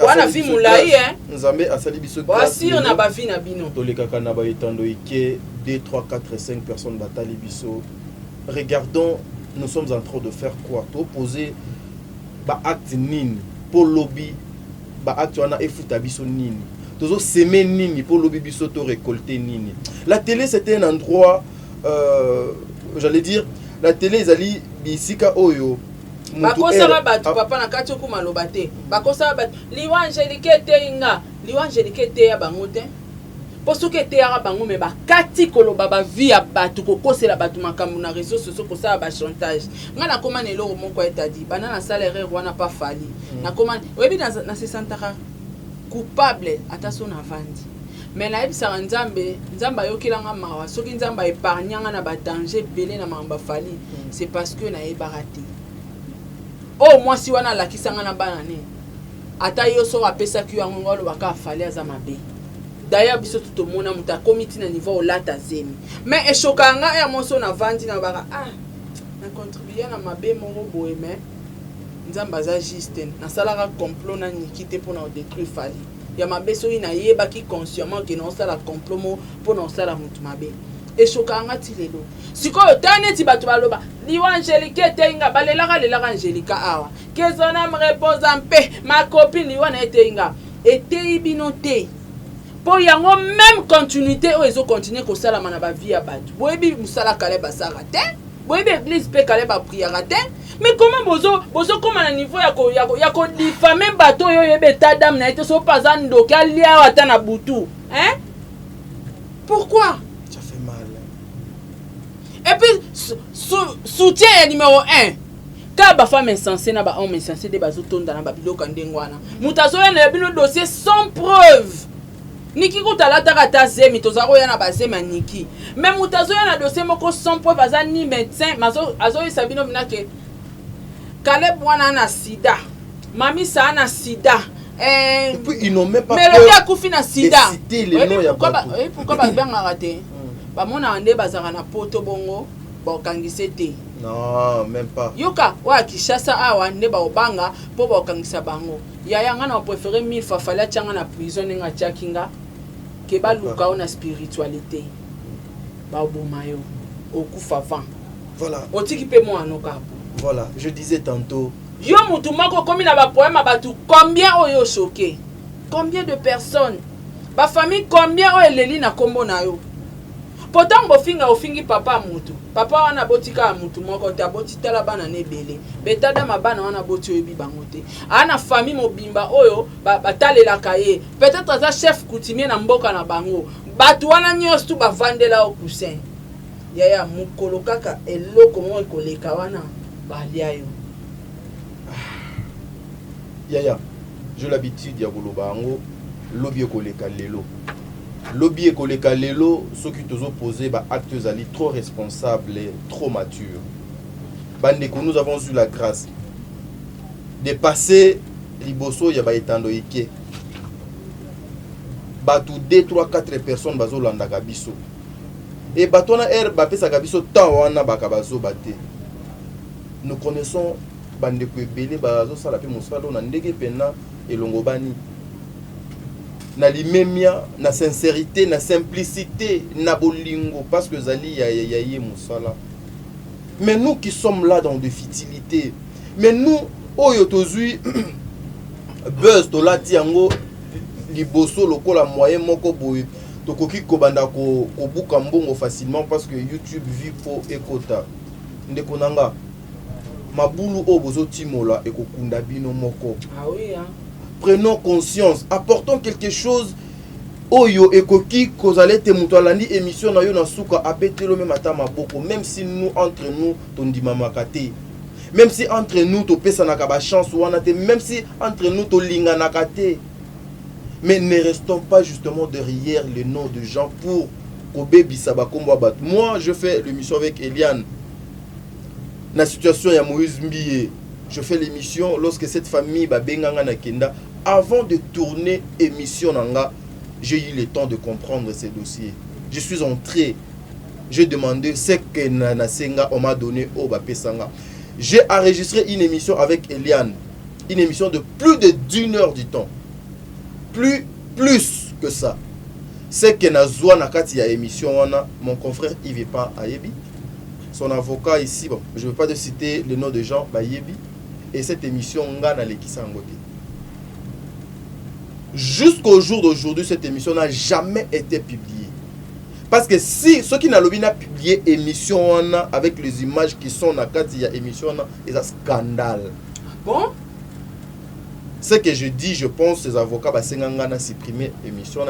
Wana fi mulai Nzambe asali biso grâce. Wasir na ba fi na bino. Tolekaka na ba etando ike 2 3 4 5 personnes batali biso. Regardons, nous sommes en train de faire quoi? Opposer ba acte nini pour lobby ba acte wana efuta biso nini. Tozo semer nini pour lobby biso to récolter nini. La télé c'était un endroit j'allais dire la télé ezali bisika oyo bakosala batu papa na kati okuma loba te bakosala batu liwa Angelique te ya bango te posoke te ya bango me bakati koloba ba vie ya batu kokosela batu makambo na réseaux sociaux kosala ba chantage ngana koma ne loro moko etadi bana na salaire wana pa fali na koma webi na se sentaka coupable ataso na vandi mais na ebisa nzambe ayokilanga mawa soki nzambe épargnanga na ba danger belé na mamba fali c'est parce que na ebaraté oh moi si wana lakisanga na bana ne ata yo so apesa ki yango ngolo baka fali aza mabe d'ailleurs biso tout mona muta comité na niveau olata zemi mais eshokanga ya moso na vandi na baka na contribuer na mabe moko boye mais nzambe aza juste na salaka complot na nikite pour na détruire fali ya mabe so ina yeba ki consciemment que non sala complot mo pour non sala mutu mabe eshokanga ti lelo sikoyo taneti bato baloba liwa Angelique te inga balelaka Angelique awa kezona me repose en paix ma copine liwa na ete inga ete ibino te po yango même continuité o ezo continuer ko sala mana ba vie ya bato boyebi musala kale basara te boyebi église pe kale ba prière te mais comment bozo comme na niveau ya ko diffamer bato yo yebe ta dame na ete so pas ando kalia ata na butu pourquoi ça fait mal et puis soutien numéro 1 ka ba femme insensée na ba homme insensé de bazotonda na ba biloko ndengwana mutu azoyana ya bino dossier sans preuve niki kutalata kata zemi tozako yana bazema niki mais mutu azoyana dossier moko sans preuve aza ni médecin azoyisa bino binake Caleb wana na sida mami sa na sida et puis ils n'ont même pas mais le gars koufi na sida citer les noms ya bato pourquoi ba banga raté ba mona ande bazaka na poto bongo ba kangise te non même pas yoka wa kishasa awa nde ba obanga po ba kangisa bango yaya ngana on préférer 1000 fois fala tchanga na prison nga tchakinga ke ba luka ona spiritualité ba obomayo okufa van voilà otiki pe mo anoka voilà je disais tantôt yo mutu moko komi na ba poème batu combien oyo choqué combien de personnes ba famille combien oyo eleli na kombo na yo pourtant bofinga ofingi papa mutu papa wana botika mutu moko ta botitala bana nebele betada mabana wana boti oyebi bango te ana famille mobimba oyo batalelaka ye peut-être aza chef coutumier na mboka na bango batu wana nyonso tu bavandela au coussin yaya mukolo kaka eloko mo ekoleka wana balia yo Yaya, j'ai l'habitude de dire lobby ekoleka lelo. Lobby ekoleka lelo, ceux qui t'ont opposé, bah actes ali trop responsables et trop matures. Bandeko, nous avons eu la grâce de passer liboso ya ba etando ike. Batu 2, 3, 4 personnes bazo landa gabiso. Et batona er ba pesa gabiso tant wana bakabazo bate. Nous connaissons bandeko ebele bazo sala pe mosala na ndenge pena elongo bani na limemia na sincérité na simplicité na bolingo parce que zali ya ye mosala. Mais nous qui sommes là dans des futilités, mais nous oyo tozui buzz to la tiango liboso lokola moyen moko boy tokoki kobanda ko buka mbongo facilement parce que YouTube vit faux ekota ndeko nanga mabulu o bozo timola et kokunda bino moko. Ah oui hein. Prenons conscience, apportons quelque chose oyo ekoki kozale te muto alandi émission na yo na suka abetelo même ata maboko même si nous entre nous tondima makate. Même si entre nous to pesa na ba chance wana te même si entre nous to linga na kate. Mais ne restons pas justement derrière les noms de gens pour kobebisa ba kombo bat. Moi je fais l'émission avec Eliane. Na situation ya Moïse Mbiye, je fais l'émission lorsque cette famille ba benganga na kenda avant de tourner émission nanga, j'ai eu le temps de comprendre ces dossiers. Je suis entré, j'ai demandé ce que na senga on m'a donné au ba pesanga. J'ai enregistré une émission avec Eliane, une émission de plus de 1 heure du temps. Plus que ça. C'est que na zoa na kati ya émission wana mon confrère Yves Pan Ayebi. Son avocat ici, bon, je ne veux pas te citer le nom de Jean Bayebi. Et cette émission, Ngana Lekisa Ngote. Jusqu'au jour d'aujourd'hui, cette émission n'a jamais été publiée. Parce que si ceux qui n'ont pas publié l'émission avec les images qui sont dans la émission, c'est un scandale. Bon? Ce que je dis, je pense que les avocats ont supprimé l'émission.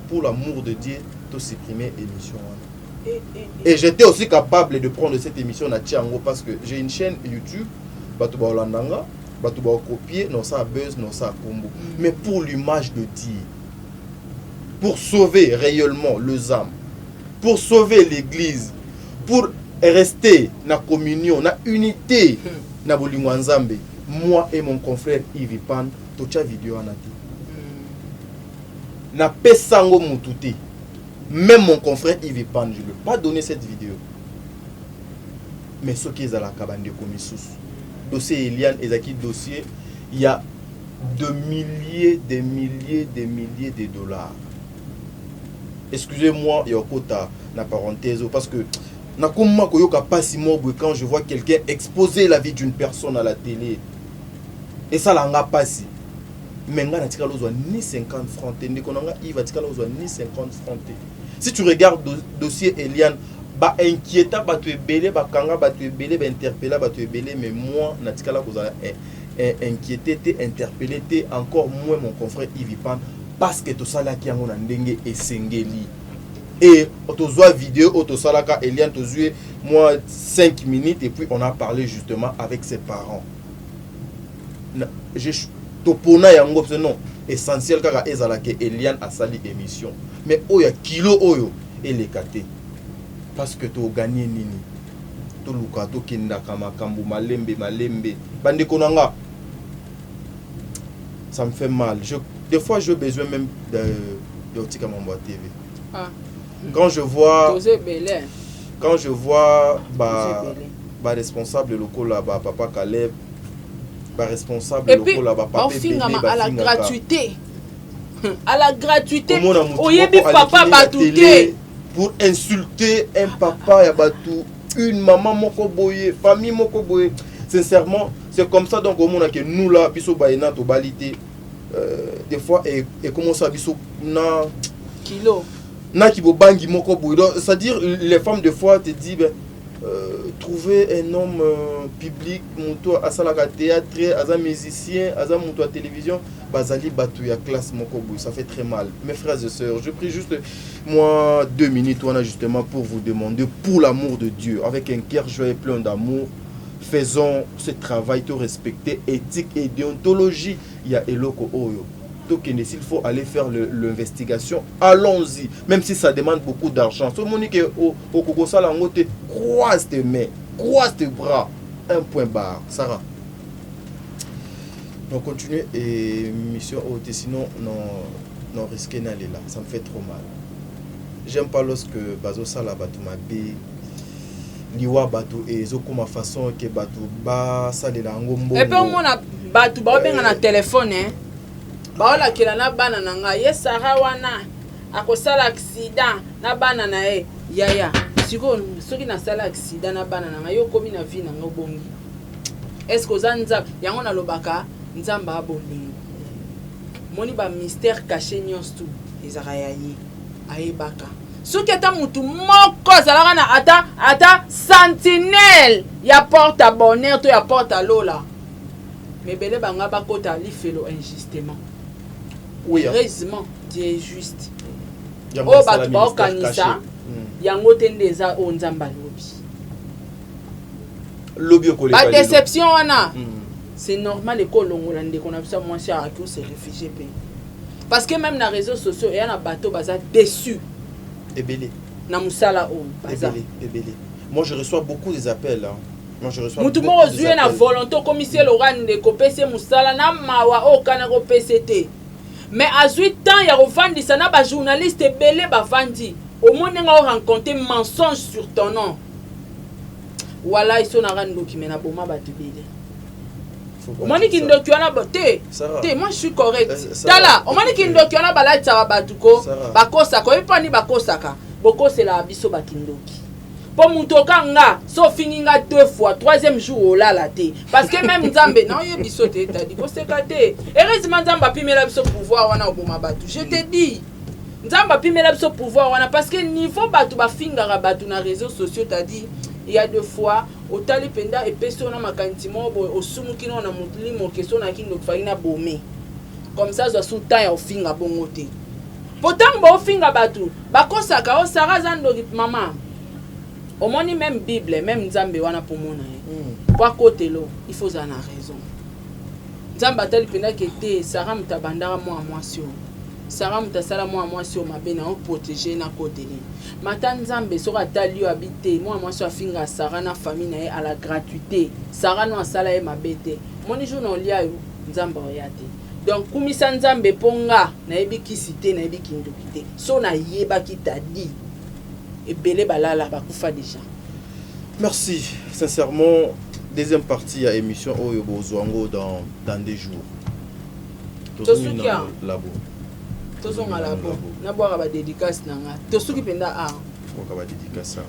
Pour l'amour de Dieu, ils ont supprimé l'émission. Et j'étais aussi capable de prendre cette émission na Tiango parce que j'ai une chaîne YouTube, batu ba Holandanga, batu ba copier, non ça buzz, non ça combo. Mais pour l'image de Dieu, pour sauver réellement les âmes, pour sauver l'église, pour rester na communion, na unité, na bolingo nzambe, moi et mon confrère Yves Pan, tocha vidéo anati. Na pesango mututi. Même mon confrère Yves Pan, je ne vais pas donner cette vidéo. Mais ce qui est à la cabane de Commissus, dossier Eliane, Ezaki dossier, il y a de milliers de dollars. Excusez-moi, il y a encore la parenthèse, parce que quand je vois quelqu'un exposer la vie d'une personne à la télé, et ça l'a pas si. Mais ni 50 francs, ni 50 francs. Si tu regardes le dossier Eliane, ba inquiéta ba tu belé, ba kanga ba tu belé, ba interpellé ba tu belé, mais moi natikala kozala inquiété, te interpellé, te encore moins mon confrère Yves Pan parce que tout ça là qui a ndenge et sengeli. Et tu vois vidéo, tu salaka Eliane, tu vois moi 5 minutes et puis on a parlé justement avec ses parents. Je topona yango non essentiel kaka ezalaka Eliane a sali émission. Mais oya kilo oyo elekate parce que tu gagné nini. Tu luka to kindaka makambu malembe bande konanga. Ça me fait mal. Des fois j'ai besoin même de Otika Mambo TV. Ah. Quand je vois responsable locaux là-bas, Papa Caleb, responsable locaux là-bas, Papa Bébé, à la gratuité. À la gratuité. Oyebi papa batouté pour insulter un papa ya batou, une maman moko boye, famille moko boye. Sincèrement, c'est comme ça donc au monde que nous là, biso baina to balité. Des fois et comment ça biso na kilo. C'est-à-dire, les femmes, des fois, te disent, trouver un homme public, à salaka théâtre, à un musicien, à un télévision, bazali batouya classe mokobu, ça fait très mal. Mes frères et sœurs, je prie juste, moi, 2 minutes, on a justement pour vous demander, pour l'amour de Dieu, avec un cœur joyeux plein d'amour, faisons ce travail, tout respecter, éthique et déontologie. Il y a Eloko Oyo. Donc, s'il faut aller faire l'investigation, allons-y. Même si ça demande beaucoup d'argent. Ce Monique au Koko Salangote, croise tes mains, croise tes bras. Un point barre. Sarah. On continue et mission haute. Sinon, non risquer d'aller là. Ça me fait trop mal. J'aime pas lorsque Bazo Sala Batou Mabi. Liwa Batou et Zoko ma façon que Batou Ba Salela Ngombo. Et puis, on a Batou Ba bien un téléphone, hein. Baola kila na bana na nga Sarah wana akosala accident na bana na e yaya siko soki na sala accident na bana na nga yo komi na vie na nga bongi est-ce que zanza yango na lobaka nzamba abolingo moni ba mystère caché nyonso ezaka yayi ayebaka soki ata mutu moko azalaka na ata sentinelle ya porte à bonheur to ya porte à lola mais belé banga bakota lifelo injustement. Oui, heureusement, Dieu est juste. Oh, bah, tu vas au Kanisa, yango tendeza o nzamba lobby au collège. Pas déception, wana. C'est normal les colons ndeko na bisa moi cher à tous ces réfugiés pays. Parce que même dans les réseaux sociaux, il y a un bateau baza déçu. Ebélé. Na musala o baza. Ebélé. Moi je reçois beaucoup des appels hein. Moi je reçois beaucoup des appels. Na volonté commissaire Laurent ndeko PC musala na mawa o kana ko PCT. Mais à 8 ans, il y a revandi, ça n'a pas journaliste belé bavandi. Au moins, on a rencontré mensonge sur ton nom. Voilà, ils sont en train de nous qui mènent à Boma Batubélé. Au moins, ils ont dit que moi je suis correct. Tala, au moins, ils ont dit que la balade ça va batuko. Bakosaka, et pas ni bakosaka. Boko c'est la abisso bakindoki. Pour mutoka nga, so fininga 2 fois, 3e jour au la té. Parce que même Nzambe, non, il biso te, t'as dit, c'est katé. Heureusement Nzamba pime la biso pouvoir wana oboma batu. Je te dis, Nzamba pime la biso pouvoir wana parce que niveau batu ba fingara batu na réseaux sociaux t'as dit, il y a 2 fois, au tali penda et peso na makantimo au sumu kino na mutlimo keso na kingo faina bomé. Comme ça zo sous temps au finga bongote. Pourtant bo finga batu, bakosaka o Sarah zando maman. Au moins même Bible, même Nzambe wana pour mon pour côté lo, il faut en raison. Nzamba tel pena que te Sarah mutabandara moi sur. Sarah mutasala moi sur ma bena on protéger na côté li. Mata Nzambe sera talio habité moi sur finga Sarah na famille na à la gratuité. Sarah no asala e mabete. Moni jour non lia Nzamba oyate. Donc kumisa Nzambe ponga na ebi kisité na ebi kindokité. So na yeba ki t'a dit. Et belé balala bakufa déjà. Merci sincèrement. Deuxième partie à émission Oyo Bozwango dans des jours. Tosuki labo. Tozonga labo. Na boire ba dédicace nanga. Tosuki penda a.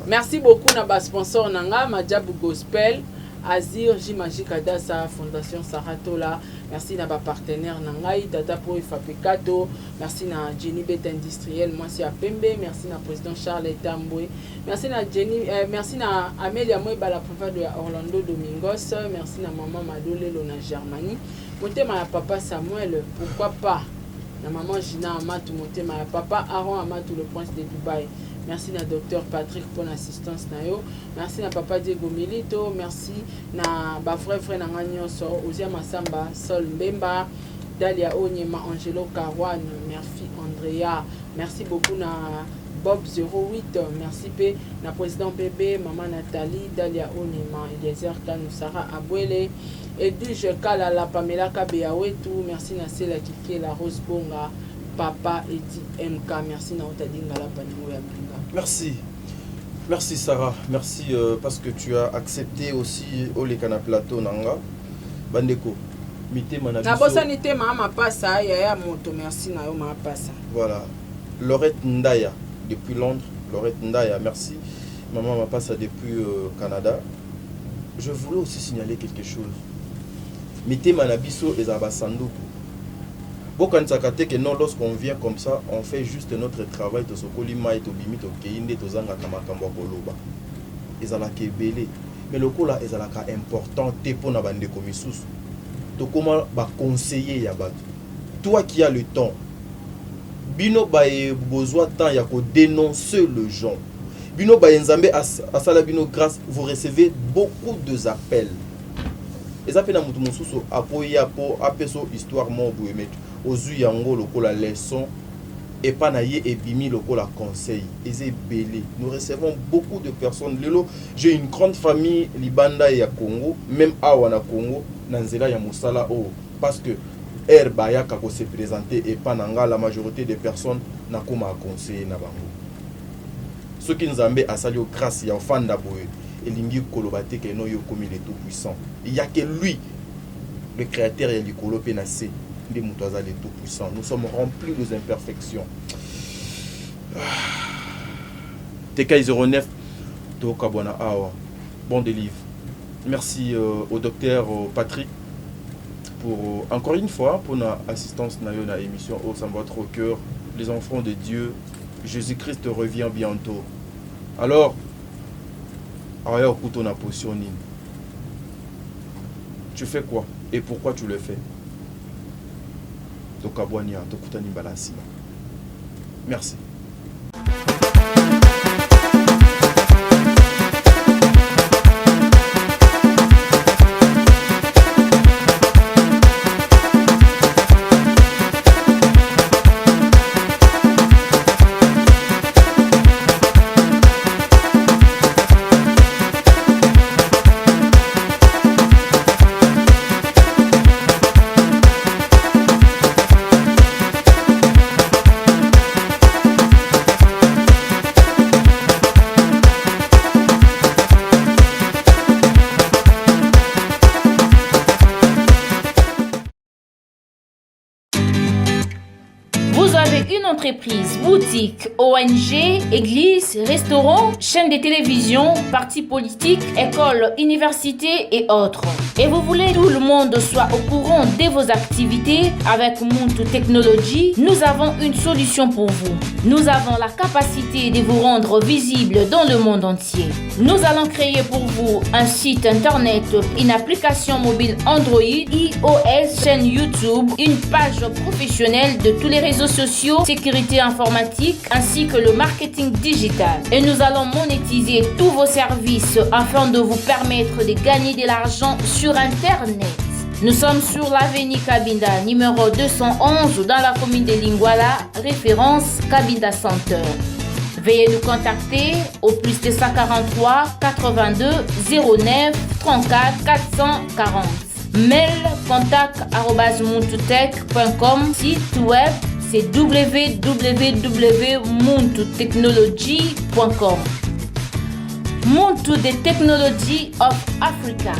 Merci beaucoup na ba sponsor nanga Majabu Gospel, Azir J Magique Adassa Fondation Saratola. Merci na ba partenaire nangai Tata Pro Fapekato. Merci na Jenny Bet Industriel, moi c'est à Pembe. Merci na président Charles Etamboué. Merci na Jenny, merci na Amélia Moeba la préfète de Orlando Domingos. Merci na maman Madole Lona Germanie. Motema ya papa Samuel, pourquoi pas. Na maman Gina Amatou Motema ya papa Aaron Amatou le prince de Dubaï. merci na docteur Patrick pour l'assistance na yo, merci na papa Diego Milito, merci na ba frère na nyonso Ozia Masamba, Sol Mbemba, Dalia Onyema, Angelo Karwan, merci Andrea, merci beaucoup na Bob 08, merci P, na président PB, maman Nathalie, Dalia Onyema, Eliezer Kanou, Sarah Abwele, Edwige Kalala, Pamela Kabeawetu, merci na Sela Kifie, la Rose Bonga, Papa Edi MK, merci na Otadinga la Panimo ya Binga. Merci. Merci Sarah, merci parce que tu as accepté aussi Olekana Plateau Nanga. Bandeko, mité manabiso. Na bossa nité mama passa ya moto, merci na yo ma passa. Voilà. Laurette Ndaya depuis Londres, Laurette Ndaya, merci. Maman m'a passé depuis Canada. Je voulais aussi signaler quelque chose. Mité manabiso et Zabasanduku. Que non, lorsqu'on vient comme ça, on fait juste notre travail. Mais le coup là, ils sont important pour nous bande comme sous. To comment ba conseiller yabat. Toi qui as le temps, bino ba besoin temps ya ko dénoncer le genre. Bino ba nzambe asala bino grâce, vous recevez beaucoup de appels. Les appels à mutu mususu apoya po apeso histoire mo buemet. Ozu yango lokola leçon et pas naie et bimi lokola conseil. Eze belé. Nous recevons beaucoup de personnes. Lelo, j'ai une grande famille libanda ya Congo, même awana Congo, nanzela ya musala o parce que Baya kako se présenter et pas nanga la majorité des personnes na koma conseiller na bango. Ce qui nous ambe asali au grâce ya fanda boye elingi kolobate ke no yo komi le tout puissant. Il y a que lui le créateur ya likolo pe na se. Les moutouazas les tout puissants. Nous sommes remplis de imperfections. TK 09 Tokabwana Awa. Bon délivre. Merci au docteur Patrick pour encore une fois pour notre assistance dans la émission au sans votre au cœur. Les enfants de Dieu. Jésus-Christ revient bientôt. Alors, tu fais quoi et pourquoi tu le fais? Merci. Entreprise, boutique, ONG, église, restaurant, chaîne de télévision, partis politiques, écoles, universités et autres. Et vous voulez que tout le monde soit au courant de vos activités avec Muntu Technology, nous avons une solution pour vous. Nous avons la capacité de vous rendre visible dans le monde entier. Nous allons créer pour vous un site internet, une application mobile Android, iOS, chaîne YouTube, une page professionnelle de tous les réseaux sociaux, sécurité informatique ainsi que le marketing digital. Et nous allons monétiser tous vos services afin de vous permettre de gagner de l'argent sur Internet. Nous sommes sur l'avenue Kabinda, numéro 211 dans la commune de Lingwala, référence Kabinda Center. Veuillez nous contacter au plus 243 82 09 34 440. Mail contact@muntutech.com. Site web c'est www.muntutechnology.com. Muntu the Technology of Africa.